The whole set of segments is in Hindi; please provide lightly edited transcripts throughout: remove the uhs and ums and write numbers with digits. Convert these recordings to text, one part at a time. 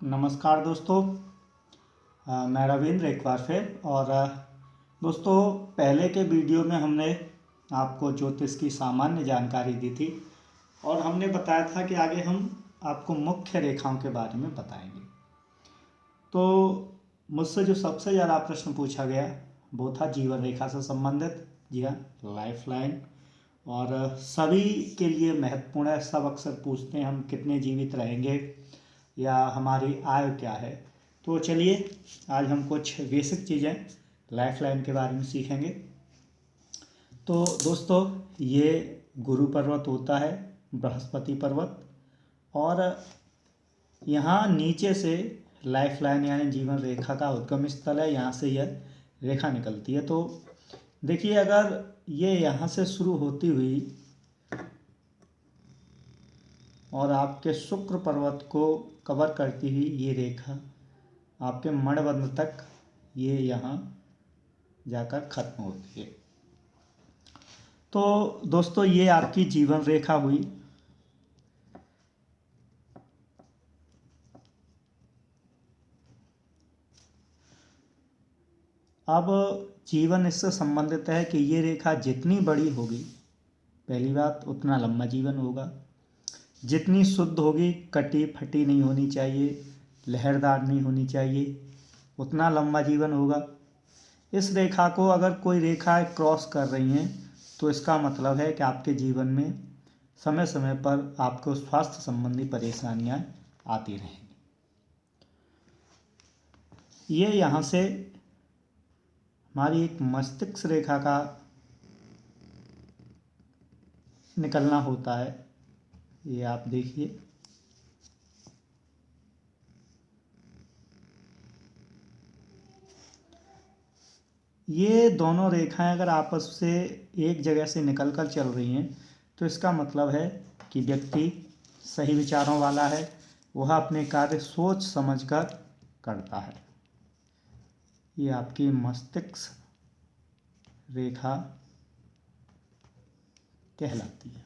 नमस्कार दोस्तों। मैं रविंद्र एक बार फिर। और दोस्तों, पहले के वीडियो में हमने आपको ज्योतिष की सामान्य जानकारी दी थी और हमने बताया था कि आगे हम आपको मुख्य रेखाओं के बारे में बताएंगे। तो मुझसे जो सबसे ज़्यादा प्रश्न पूछा गया वो था जीवन रेखा से संबंधित। जी हाँ, लाइफ लाइन। और सभी के लिए महत्वपूर्ण है। सब अक्सर पूछते हैं हम कितने जीवित रहेंगे या हमारी आयु क्या है। तो चलिए आज हम कुछ बेसिक चीज़ें लाइफ लाइन के बारे में सीखेंगे। तो दोस्तों, ये गुरु पर्वत होता है, बृहस्पति पर्वत। और यहाँ नीचे से लाइफ लाइन यानी जीवन रेखा का उद्गम स्थल है। यहाँ से यह रेखा निकलती है। तो देखिए, अगर ये यहाँ से शुरू होती हुई और आपके शुक्र पर्वत को कवर करती हुई ये रेखा आपके मणिबंध तक ये यहाँ जाकर खत्म होती है। तो दोस्तों, ये आपकी जीवन रेखा हुई। अब जीवन इससे संबंधित है कि ये रेखा जितनी बड़ी होगी, पहली बात, उतना लंबा जीवन होगा। जितनी शुद्ध होगी, कटी फटी नहीं होनी चाहिए, लहरदार नहीं होनी चाहिए, उतना लंबा जीवन होगा। इस रेखा को अगर कोई रेखाएं क्रॉस कर रही हैं तो इसका मतलब है कि आपके जीवन में समय समय पर आपको स्वास्थ्य संबंधी परेशानियां आती रहेंगी। ये यहाँ से हमारी एक मस्तिष्क रेखा का निकलना होता है। ये आप देखिए, ये दोनों रेखाएं अगर आपस से एक जगह से निकल कर चल रही हैं तो इसका मतलब है कि व्यक्ति सही विचारों वाला है। वह अपने कार्य सोच समझकर करता है। ये आपकी मस्तिष्क रेखा कहलाती है।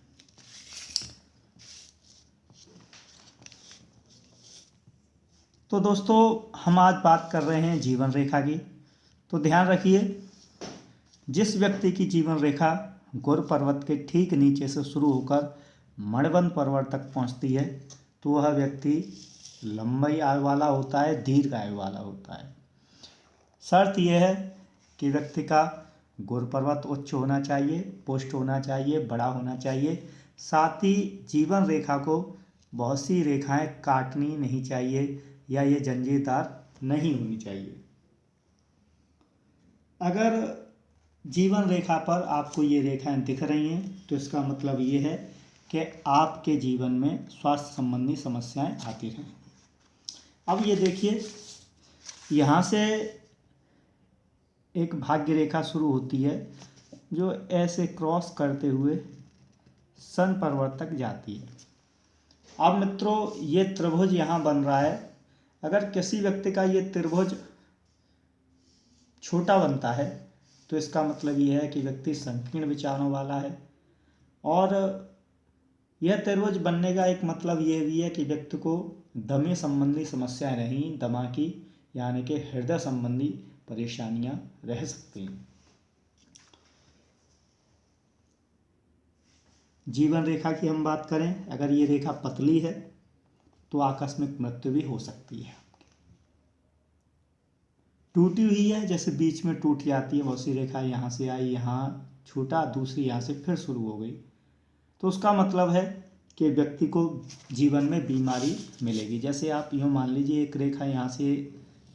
तो दोस्तों, हम आज बात कर रहे हैं जीवन रेखा की। तो ध्यान रखिए, जिस व्यक्ति की जीवन रेखा गुरु पर्वत के ठीक नीचे से शुरू होकर मणिबंध पर्वत तक पहुंचती है तो वह व्यक्ति लंबी आयु वाला होता है, दीर्घ आयु वाला होता है। शर्त यह है कि व्यक्ति का गुरु पर्वत उच्च होना चाहिए, पुष्ट होना चाहिए, बड़ा होना चाहिए। साथ ही जीवन रेखा को बहुत सी रेखाएं काटनी नहीं चाहिए या ये जंजीरदार नहीं होनी चाहिए। अगर जीवन रेखा पर आपको ये रेखाएं दिख रही हैं तो इसका मतलब ये है कि आपके जीवन में स्वास्थ्य संबंधी समस्याएं आती रहें। अब ये देखिए, यहाँ से एक भाग्य रेखा शुरू होती है जो ऐसे क्रॉस करते हुए सन पर्वत तक जाती है। अब मित्रों, ये त्रिभुज यहाँ बन रहा है। अगर किसी व्यक्ति का ये त्रिभुज छोटा बनता है तो इसका मतलब ये है कि व्यक्ति संकीर्ण विचारों वाला है। और यह त्रिभुज बनने का एक मतलब ये भी है कि व्यक्ति को दमे संबंधी समस्याएं रहीं, दमा की यानी कि हृदय संबंधी परेशानियां रह सकती हैं। जीवन रेखा की हम बात करें, अगर ये रेखा पतली है तो आकस्मिक मृत्यु भी हो सकती है। टूटी हुई है, जैसे बीच में टूट जाती है, बहुत सी रेखा यहाँ से आई, यहाँ छूटा, दूसरी यहाँ से फिर शुरू हो गई, तो उसका मतलब है कि व्यक्ति को जीवन में बीमारी मिलेगी। जैसे आप यूँ मान लीजिए, एक रेखा यहाँ से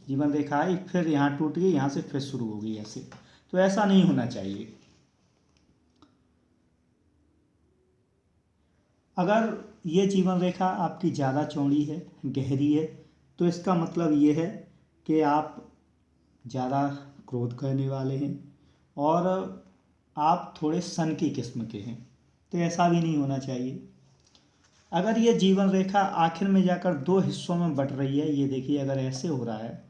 जीवन रेखा आई, फिर यहाँ टूट गई, यहाँ से फिर शुरू हो गई, ऐसे तो ऐसा नहीं होना चाहिए। अगर ये जीवन रेखा आपकी ज़्यादा चौड़ी है, गहरी है, तो इसका मतलब ये है कि आप ज़्यादा क्रोध करने वाले हैं और आप थोड़े सन की किस्म के हैं, तो ऐसा भी नहीं होना चाहिए। अगर ये जीवन रेखा आखिर में जाकर दो हिस्सों में बट रही है, ये देखिए, अगर ऐसे हो रहा है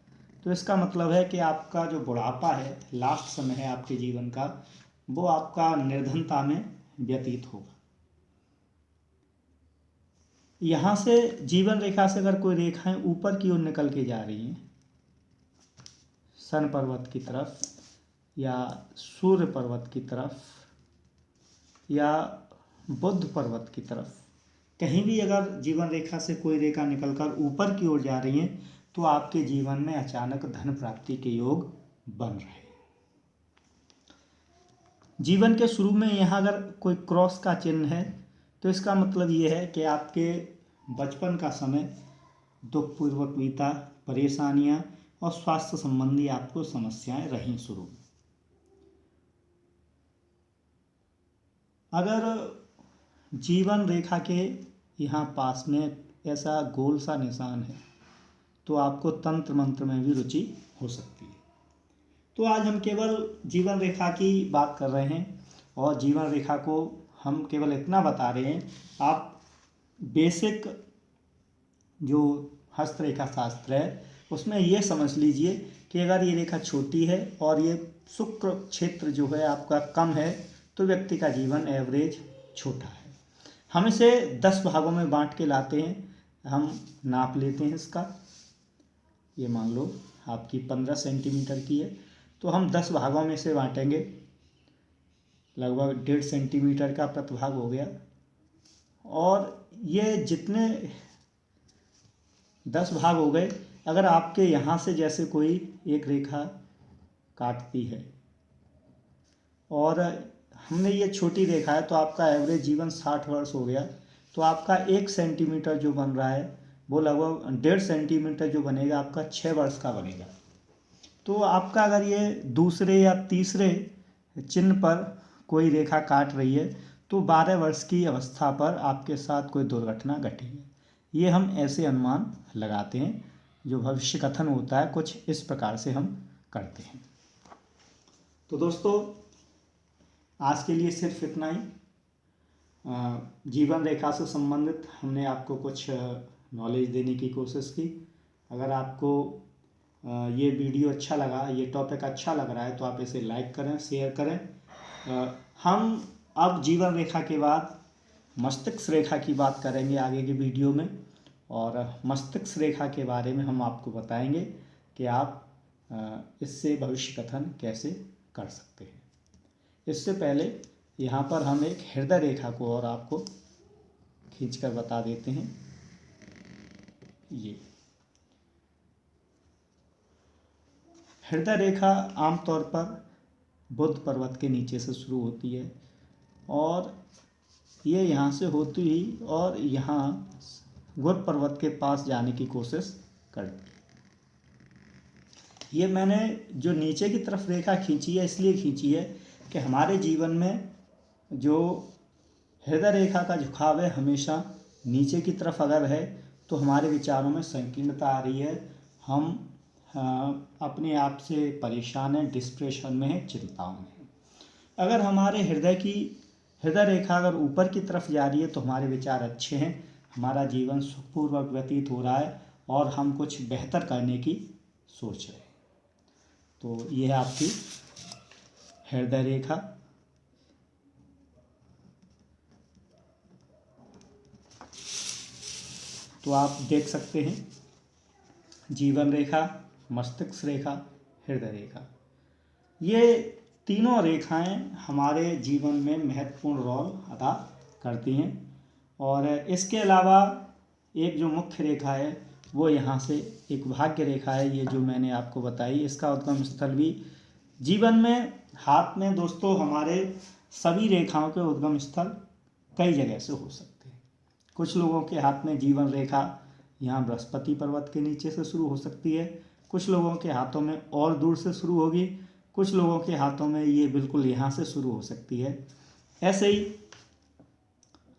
तो इसका मतलब है कि आपका जो बुढ़ापा है, लास्ट समय है आपके जीवन का, वो आपका निर्धनता में व्यतीत होगा। यहाँ से जीवन रेखा से अगर कोई रेखाएं ऊपर की ओर निकल के जा रही हैं, सन पर्वत की तरफ या सूर्य पर्वत की तरफ या बुध पर्वत की तरफ, कहीं भी अगर जीवन रेखा से कोई रेखा निकलकर ऊपर की ओर जा रही है तो आपके जीवन में अचानक धन प्राप्ति के योग बन रहे हैं। जीवन के शुरू में यहाँ अगर कोई क्रॉस का चिन्ह है तो इसका मतलब ये है कि आपके बचपन का समय दुखपूर्वक बीता, परेशानियाँ और स्वास्थ्य संबंधी आपको समस्याएं रहीं शुरू में। अगर जीवन रेखा के यहाँ पास में ऐसा गोल सा निशान है तो आपको तंत्र मंत्र में भी रुचि हो सकती है। तो आज हम केवल जीवन रेखा की बात कर रहे हैं और जीवन रेखा को हम केवल इतना बता रहे हैं, आप बेसिक जो हस्तरेखा शास्त्र है उसमें ये समझ लीजिए कि अगर ये रेखा छोटी है और ये शुक्र क्षेत्र जो है आपका कम है तो व्यक्ति का जीवन एवरेज छोटा है। हम इसे 10 भागों में बांट के लाते हैं, हम नाप लेते हैं इसका। ये मान लो आपकी 15 सेंटीमीटर की है तो हम 10 भागों में से बांटेंगे, लगभग 1.5 सेंटीमीटर का प्रतिभाग हो गया। और ये जितने 10 भाग हो गए, अगर आपके यहाँ से जैसे कोई एक रेखा काटती है और हमने ये छोटी रेखा है तो आपका एवरेज जीवन 60 वर्ष हो गया, तो आपका 1 सेंटीमीटर जो बन रहा है वो लगभग 1.5 सेंटीमीटर जो बनेगा आपका 6 वर्ष का बनेगा। तो आपका अगर ये दूसरे या तीसरे चिन्ह पर कोई रेखा काट रही है तो 12 वर्ष की अवस्था पर आपके साथ कोई दुर्घटना घटी है। ये हम ऐसे अनुमान लगाते हैं, जो भविष्य कथन होता है कुछ इस प्रकार से हम करते हैं। तो दोस्तों आज के लिए सिर्फ इतना ही। जीवन रेखा से संबंधित हमने आपको कुछ नॉलेज देने की कोशिश की। अगर आपको ये वीडियो अच्छा लगा, ये टॉपिक अच्छा लग रहा है तो आप इसे लाइक करें, शेयर करें। हम अब जीवन रेखा के बाद मस्तिष्क रेखा की बात करेंगे आगे की वीडियो में, और मस्तिष्क रेखा के बारे में हम आपको बताएंगे कि आप इससे भविष्य कथन कैसे कर सकते हैं। इससे पहले यहाँ पर हम एक हृदय रेखा को और आपको खींचकर बता देते हैं। ये हृदय रेखा आमतौर पर बुध पर्वत के नीचे से शुरू होती है और ये यहाँ से होती ही और यहाँ गुर पर्वत के पास जाने की कोशिश करती है। ये मैंने जो नीचे की तरफ रेखा खींची है इसलिए खींची है कि हमारे जीवन में जो हृदय रेखा का झुकाव है हमेशा नीचे की तरफ अगर है तो हमारे विचारों में संकीर्णता आ रही है, हम अपने आप से परेशान हैं, डिप्रेशन में हैं, चिंताओं में हैं। अगर हमारे हृदय रेखा अगर ऊपर की तरफ जा रही है तो हमारे विचार अच्छे हैं, हमारा जीवन सुखपूर्वक व्यतीत हो रहा है और हम कुछ बेहतर करने की सोच रहे हैं। तो ये है आपकी हृदय रेखा। तो आप देख सकते हैं जीवन रेखा, मस्तिष्क रेखा, हृदय रेखा, ये तीनों रेखाएं हमारे जीवन में महत्वपूर्ण रोल अदा करती हैं। और इसके अलावा एक जो मुख्य रेखा है वो यहाँ से एक भाग्य रेखा है, ये जो मैंने आपको बताई, इसका उद्गम स्थल भी जीवन में हाथ में दोस्तों हमारे सभी रेखाओं के उद्गम स्थल कई जगह से हो सकते हैं। कुछ लोगों के हाथ में जीवन रेखा यहाँ बृहस्पति पर्वत के नीचे से शुरू हो सकती है, कुछ लोगों के हाथों में और दूर से शुरू होगी, कुछ लोगों के हाथों में ये बिल्कुल यहाँ से शुरू हो सकती है। ऐसे ही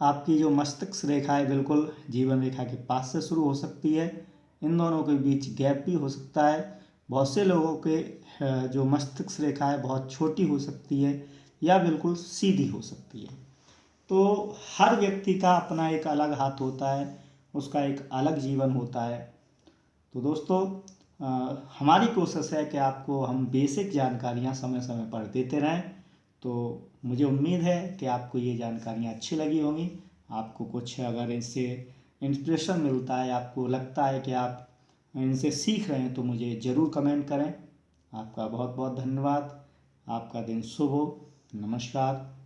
आपकी जो मस्तिष्क रेखा है बिल्कुल जीवन रेखा के पास से शुरू हो सकती है, इन दोनों के बीच गैप भी हो सकता है। बहुत से लोगों के जो मस्तिष्क रेखा है बहुत छोटी हो सकती है या बिल्कुल सीधी हो सकती है। तो हर व्यक्ति का अपना एक अलग हाथ होता है, उसका एक अलग जीवन होता है। तो दोस्तों हमारी कोशिश है कि आपको हम बेसिक जानकारियाँ समय समय पर देते रहें। तो मुझे उम्मीद है कि आपको ये जानकारियाँ अच्छी लगी होंगी, आपको कुछ अगर इससे इंस्पिरेशन मिलता है, आपको लगता है कि आप इनसे सीख रहे हैं, तो मुझे ज़रूर कमेंट करें। आपका बहुत बहुत धन्यवाद। आपका दिन शुभ हो। नमस्कार।